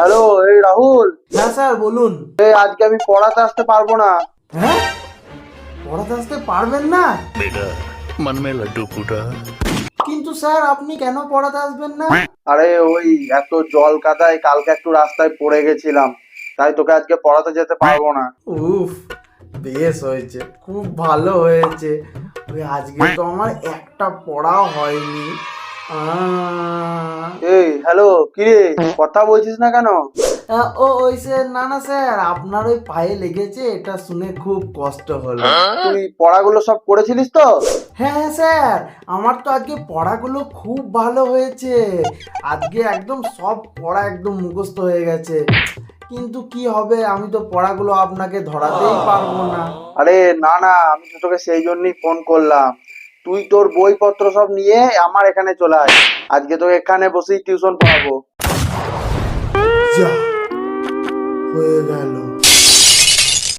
Hello, এই রাহুল। হ্যাঁ sir বলুন। আজকে আমি পড়াতে আসতে পারবো না। হ্যাঁ, পড়াতে আসতে পারবেন না? बेटा मन में लड्डू फूटा। কিন্তু স্যার আপনি কেন পড়াতে আসবেন না? আরে ওই এত জল কাদায় কালকে একটু রাস্তায় পড়ে গেছিলাম, তাই তোকে আজকে পড়াতে যেতে পারবো না। উফ, বেশ হয়েছে, খুব ভালো হয়েছে। ওই আজকে তো আমার একটা পড়াও হয়নি। এই হ্যালো, কি রে, কথা বলছিস না কেন? ওই স্যার, না না স্যার, আপনার ওই পায়ে লেগেছে এটা শুনে খুব কষ্ট হলো। তুই পড়াগুলো সব করেছিলিস তো? হ্যাঁ হ্যাঁ স্যার, আমার তো আজকে পড়াগুলো খুব ভালো হয়েছে। আজকে একদম সব পড়া একদম মুখস্থ হয়ে গেছে। কিন্তু কি হবে, আমি তো পড়াগুলো আপনাকে ধরাতেই পারবো না। আরে না না, আমি তো তোকে সেই জন্যই ফোন করলাম। তুই তোর বইপত্র সব নিয়ে আমার এখানে চলে আয়, আজকে তোকে এখানে বসেই টিউশন পড়াবো। যা, হয়ে গেল।